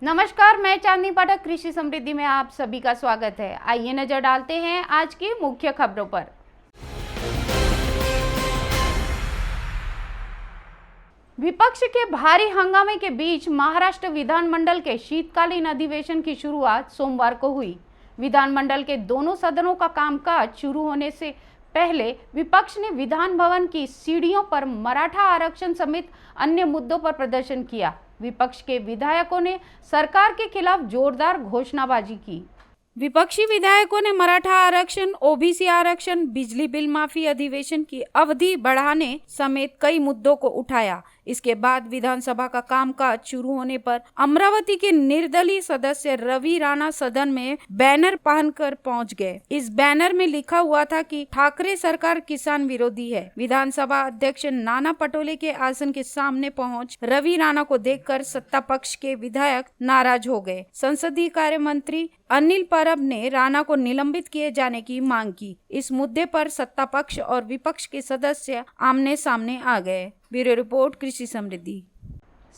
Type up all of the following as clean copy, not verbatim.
नमस्कार, मैं चांदनी पाठक कृषि समृद्धि में आप सभी का स्वागत है। आइए नजर डालते हैं आज की मुख्य खबरों पर। विपक्ष के भारी हंगामे के बीच महाराष्ट्र विधानमंडल के शीतकालीन अधिवेशन की शुरुआत सोमवार को हुई। विधानमंडल के दोनों सदनों का कामकाज शुरू होने से पहले विपक्ष ने विधान भवन की सीढ़ियों पर मराठा आरक्षण समेत अन्य मुद्दों पर प्रदर्शन किया। विपक्ष के विधायकों ने सरकार के खिलाफ जोरदार घोषणाबाजी की। विपक्षी विधायकों ने मराठा आरक्षण, ओबीसी आरक्षण, बिजली बिल माफी, अधिवेशन की अवधि बढ़ाने समेत कई मुद्दों को उठाया। इसके बाद विधानसभा का कामकाज शुरू होने पर अमरावती के निर्दलीय सदस्य रवि राणा सदन में बैनर पहनकर पहुंच गए। इस बैनर में लिखा हुआ था कि ठाकरे सरकार किसान विरोधी है। विधानसभा अध्यक्ष नाना पटोले के आसन के सामने पहुंच रवि राणा को देखकर सत्ता पक्ष के विधायक नाराज हो गए। संसदीय कार्य मंत्री अनिल परब ने राणा को निलंबित किए जाने की मांग की। इस मुद्दे पर सत्ता पक्ष और विपक्ष के सदस्य आमने सामने आ गए। ब्यूरो रिपोर्ट, कृषि समृद्धि।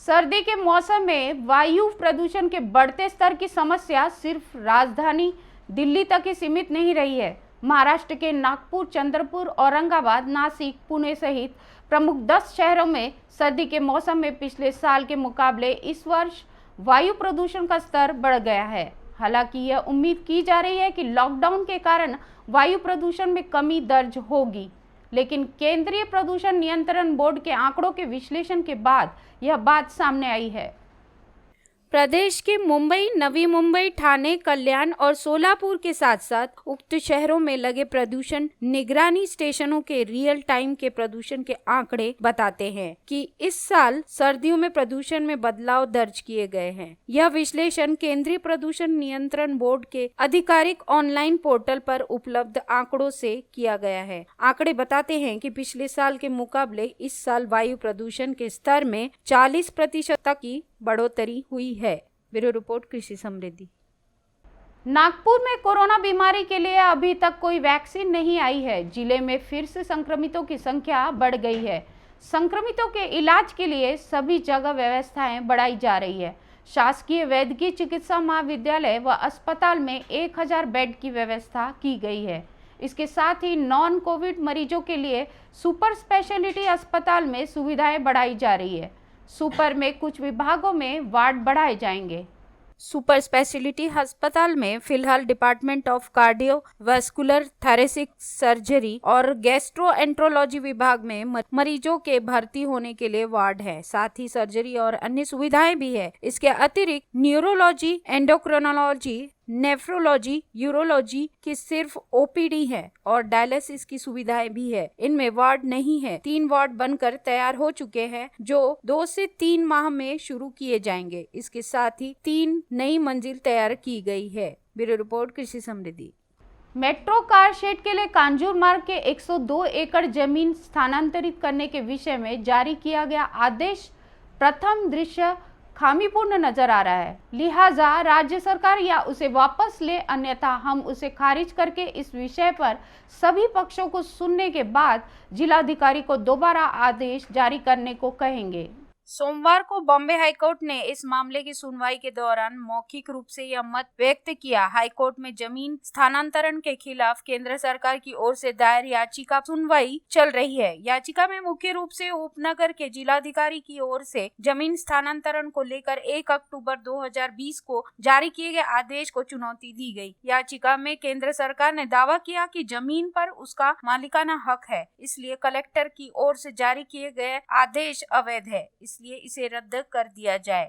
सर्दी के मौसम में वायु प्रदूषण के बढ़ते स्तर की समस्या सिर्फ राजधानी दिल्ली तक ही सीमित नहीं रही है। महाराष्ट्र के नागपुर, चंद्रपुर, औरंगाबाद, नासिक, पुणे सहित प्रमुख 10 शहरों में सर्दी के मौसम में पिछले साल के मुकाबले इस वर्ष वायु प्रदूषण का स्तर बढ़ गया है। हालांकि यह उम्मीद की जा रही है कि लॉकडाउन के कारण वायु प्रदूषण में कमी दर्ज होगी, लेकिन केंद्रीय प्रदूषण नियंत्रण बोर्ड के आंकड़ों के विश्लेषण के बाद यह बात सामने आई है। प्रदेश के मुंबई, नवी मुंबई, ठाणे, कल्याण और सोलापुर के साथ साथ उक्त शहरों में लगे प्रदूषण निगरानी स्टेशनों के रियल टाइम के प्रदूषण के आंकड़े बताते हैं कि इस साल सर्दियों में प्रदूषण में बदलाव दर्ज किए गए हैं। यह विश्लेषण केंद्रीय प्रदूषण नियंत्रण बोर्ड के आधिकारिक ऑनलाइन पोर्टल पर उपलब्ध आंकड़ों से किया गया है। आंकड़े बताते हैं कि पिछले साल के मुकाबले इस साल वायु प्रदूषण के स्तर में 40% तक की बढ़ोतरी हुई है। ब्यूरो रिपोर्ट, कृषि समृद्धि। नागपुर में कोरोना बीमारी के लिए अभी तक कोई वैक्सीन नहीं आई है। जिले में फिर से संक्रमितों की संख्या बढ़ गई है। संक्रमितों के इलाज के लिए सभी जगह व्यवस्थाएं बढ़ाई जा रही है। शासकीय वैद्यकीय चिकित्सा महाविद्यालय व अस्पताल में 1000 बेड की व्यवस्था की गई है। इसके साथ ही नॉन कोविड मरीजों के लिए सुपर स्पेशलिटी अस्पताल में सुविधाएं बढ़ाई जा रही है। सुपर में कुछ विभागों में वार्ड बढ़ाए जाएंगे। सुपर स्पेशलिटी अस्पताल में फिलहाल department of cardio vascular thoracic surgery और गैस्ट्रोएंट्रोलॉजी विभाग में मरीजों के भर्ती होने के लिए वार्ड है। साथ ही सर्जरी और अन्य सुविधाएं भी है। इसके अतिरिक्त न्यूरोलॉजी, एंडोक्रिनोलॉजी, नेफ्रोलॉजी, यूरोलॉजी की सिर्फ ओपीडी है और डायलिसिस की सुविधाएं भी है। इनमें वार्ड नहीं है। 3 वार्ड बनकर तैयार हो चुके हैं जो 2 से 3 माह में शुरू किए जाएंगे। इसके साथ ही 3 नई मंजिल तैयार की गई है। ब्यूरो रिपोर्ट, कृषि समृद्धि। मेट्रो कार शेड के लिए कांजूर मार्ग के 102 एकड़ जमीन स्थानांतरित करने के विषय में जारी किया गया आदेश प्रथम दृश्य खामीपूर्ण नजर आ रहा है। लिहाजा राज्य सरकार या उसे वापस ले, अन्यथा हम उसे खारिज करके इस विषय पर सभी पक्षों को सुनने के बाद जिलाधिकारी को दोबारा आदेश जारी करने को कहेंगे। सोमवार को बॉम्बे हाईकोर्ट ने इस मामले की सुनवाई के दौरान मौखिक रूप से यह मत व्यक्त किया। हाईकोर्ट में जमीन स्थानांतरण के खिलाफ केंद्र सरकार की ओर से दायर याचिका सुनवाई चल रही है। याचिका में मुख्य रूप से उपनगर के जिलाधिकारी की ओर से जमीन स्थानांतरण को लेकर 1 अक्टूबर 2020 को जारी किए गए आदेश को चुनौती दी गई। याचिका में केंद्र सरकार ने दावा किया कि जमीन पर उसका मालिकाना हक है, इसलिए कलेक्टर की ओर से जारी किए गए आदेश अवैध है, इसलिए इसे रद्द कर दिया जाए।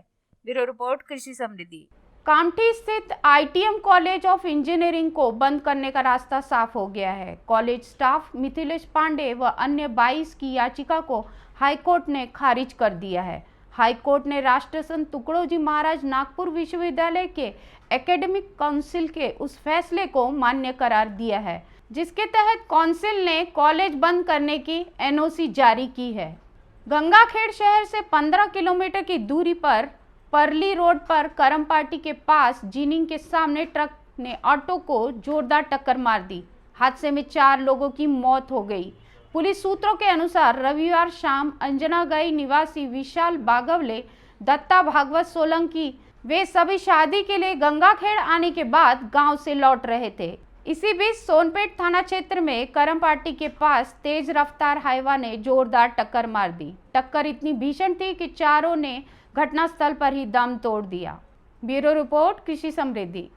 ब्यूरो रिपोर्ट, कृषि समृद्धि। कामठी स्थित आईटीएम कॉलेज ऑफ इंजीनियरिंग को बंद करने का रास्ता साफ हो गया है। कॉलेज स्टाफ मिथिलेश पांडे व अन्य 22 की याचिका को हाईकोर्ट ने खारिज कर दिया है। हाईकोर्ट ने राष्ट्रसंत तुकडोजी महाराज नागपुर विश्वविद्यालय के एकेडमिक काउंसिल के उस फैसले को मान्य करार दिया है, जिसके तहत काउंसिल ने कॉलेज बंद करने की एनओसी जारी की है। गंगाखेड़ शहर से 15 किलोमीटर की दूरी पर परली रोड पर करमपाटी के पास जिनिंग के सामने ट्रक ने ऑटो को जोरदार टक्कर मार दी। हादसे में 4 लोगों की मौत हो गई। पुलिस सूत्रों के अनुसार रविवार शाम अंजनागाई निवासी विशाल बागवले, दत्ता भागवत सोलंकी, वे सभी शादी के लिए गंगाखेड़ आने के बाद गांव से लौट रहे थे। इसी बीच सोनपेट थाना क्षेत्र में करमपाटी के पास तेज रफ्तार हाईवा ने जोरदार टक्कर मार दी। टक्कर इतनी भीषण थी कि चारों ने घटनास्थल पर ही दम तोड़ दिया। ब्यूरो रिपोर्ट, कृषि समृद्धि।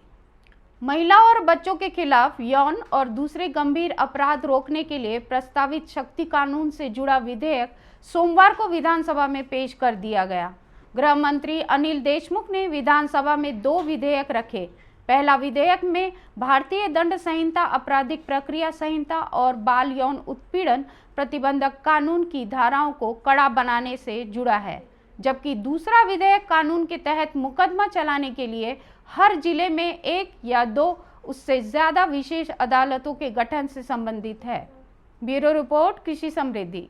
महिलाओं और बच्चों के खिलाफ यौन और दूसरे गंभीर अपराध रोकने के लिए प्रस्तावित शक्ति कानून से जुड़ा विधेयक सोमवार को विधानसभा में पेश कर दिया गया। गृह मंत्री अनिल देशमुख ने विधानसभा में 2 विधेयक रखे। पहला विधेयक में भारतीय दंड संहिता, आपराधिक प्रक्रिया संहिता और बाल यौन उत्पीड़न प्रतिबंधक कानून की धाराओं को कड़ा बनाने से जुड़ा है, जबकि दूसरा विधेयक कानून के तहत मुकदमा चलाने के लिए हर जिले में 1 या 2 उससे ज्यादा विशेष अदालतों के गठन से संबंधित है। ब्यूरो रिपोर्ट, कृषि समृद्धि।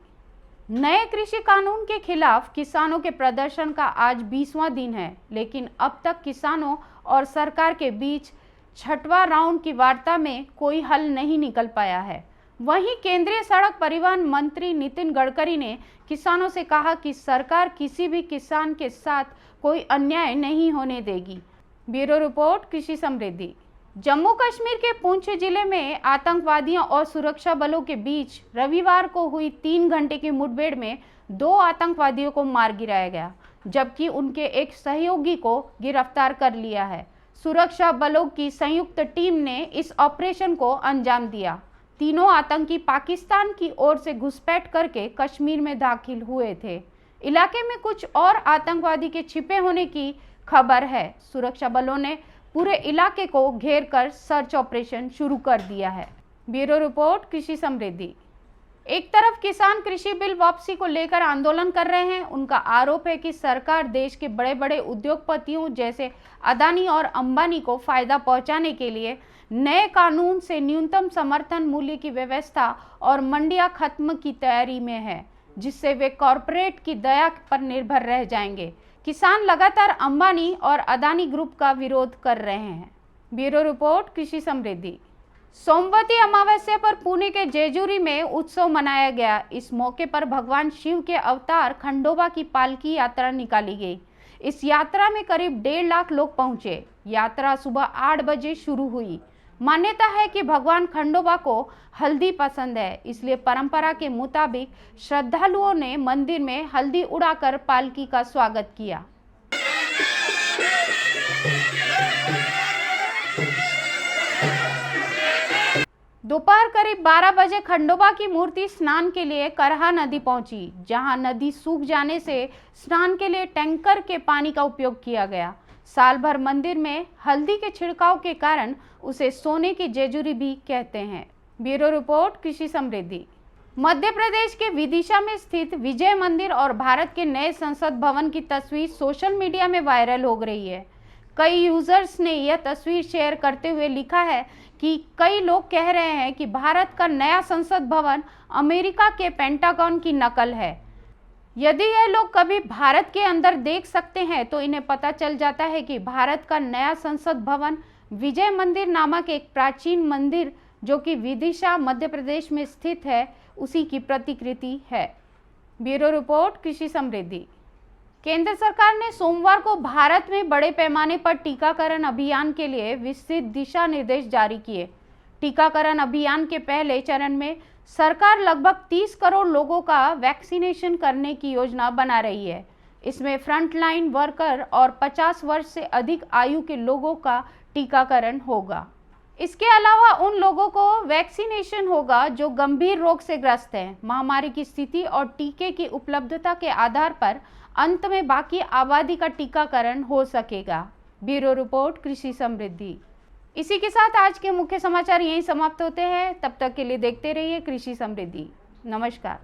नए कृषि कानून के खिलाफ किसानों के प्रदर्शन का आज 20वां दिन है, लेकिन अब तक किसानों और सरकार के बीच 6वां राउंड की वार्ता में कोई हल नहीं निकल पाया है। वहीं केंद्रीय सड़क परिवहन मंत्री नितिन गडकरी ने किसानों से कहा कि सरकार किसी भी किसान के साथ कोई अन्याय नहीं होने देगी। ब्यूरो रिपोर्ट, कृषि समृद्धि। जम्मू कश्मीर के पुंछ जिले में आतंकवादियों और सुरक्षा बलों के बीच रविवार को हुई 3 घंटे की मुठभेड़ में 2 आतंकवादियों को मार गिराया गया, जबकि उनके एक सहयोगी को गिरफ्तार कर लिया है। सुरक्षा बलों की संयुक्त टीम ने इस ऑपरेशन को अंजाम दिया। तीनों आतंकी पाकिस्तान की ओर से घुसपैठ करके कश्मीर में दाखिल हुए थे। इलाके में कुछ और आतंकवादी के छिपे होने की खबर है। सुरक्षा बलों ने पूरे इलाके को घेर कर सर्च ऑपरेशन शुरू कर दिया है। ब्यूरो रिपोर्ट, कृषि समृद्धि। एक तरफ किसान कृषि बिल वापसी को लेकर आंदोलन कर रहे हैं। उनका आरोप है कि सरकार देश के बड़े बड़े उद्योगपतियों जैसे अदानी और अंबानी को फायदा पहुंचाने के लिए नए कानून से न्यूनतम समर्थन मूल्य की व्यवस्था और मंडियां खत्म की तैयारी में है, जिससे वे कॉरपोरेट की दया पर निर्भर रह जाएंगे। किसान लगातार अंबानी और अदानी ग्रुप का विरोध कर रहे हैं। ब्यूरो रिपोर्ट, कृषि समृद्धि। सोमवती अमावस्या पर पुणे के जेजुरी में उत्सव मनाया गया। इस मौके पर भगवान शिव के अवतार खंडोबा की पालकी यात्रा निकाली गई। इस यात्रा में करीब 1.5 लाख लोग पहुंचे। यात्रा सुबह 8 बजे शुरू हुई। मान्यता है कि भगवान खंडोबा को हल्दी पसंद है, इसलिए परंपरा के मुताबिक श्रद्धालुओं ने मंदिर में हल्दी उड़ाकर पालकी का स्वागत किया। दोपहर करीब 12 बजे खंडोबा की मूर्ति स्नान के लिए करहा नदी पहुंची, जहां नदी सूख जाने से स्नान के लिए टैंकर के पानी का उपयोग किया गया। साल भर मंदिर में हल्दी के छिड़काव के कारण उसे सोने की जेजुरी भी कहते हैं। ब्यूरो रिपोर्ट, कृषि समृद्धि। मध्य प्रदेश के विदिशा में स्थित विजय मंदिर और भारत के नए संसद भवन की तस्वीर सोशल मीडिया में वायरल हो रही है। कई यूजर्स ने यह तस्वीर शेयर करते हुए लिखा है कि कई लोग कह रहे हैं कि भारत का नया संसद भवन अमेरिका के पेंटागन की नकल है। यदि यह लोग कभी भारत के अंदर देख सकते हैं तो इन्हें पता चल जाता है कि भारत का नया संसद भवन विजय मंदिर नामक एक प्राचीन मंदिर जो कि विदिशा मध्य प्रदेश में स्थित है, उसी की प्रतिकृति है। ब्यूरो रिपोर्ट, कृषि समृद्धि। केंद्र सरकार ने सोमवार को भारत में बड़े पैमाने पर टीकाकरण अभियान के लिए विस्तृत दिशा निर्देश जारी किए। टीकाकरण अभियान के पहले चरण में सरकार लगभग 30 करोड़ लोगों का वैक्सीनेशन करने की योजना बना रही है। इसमें फ्रंटलाइन वर्कर और 50 वर्ष से अधिक आयु के लोगों का टीकाकरण होगा। इसके अलावा उन लोगों को वैक्सीनेशन होगा जो गंभीर रोग से ग्रस्त हैं। महामारी की स्थिति और टीके की उपलब्धता के आधार पर अंत में बाकी आबादी का टीकाकरण हो सकेगा। ब्यूरो रिपोर्ट, कृषि समृद्धि। इसी के साथ आज के मुख्य समाचार यहीं समाप्त होते हैं। तब तक के लिए देखते रहिए कृषि समृद्धि। नमस्कार।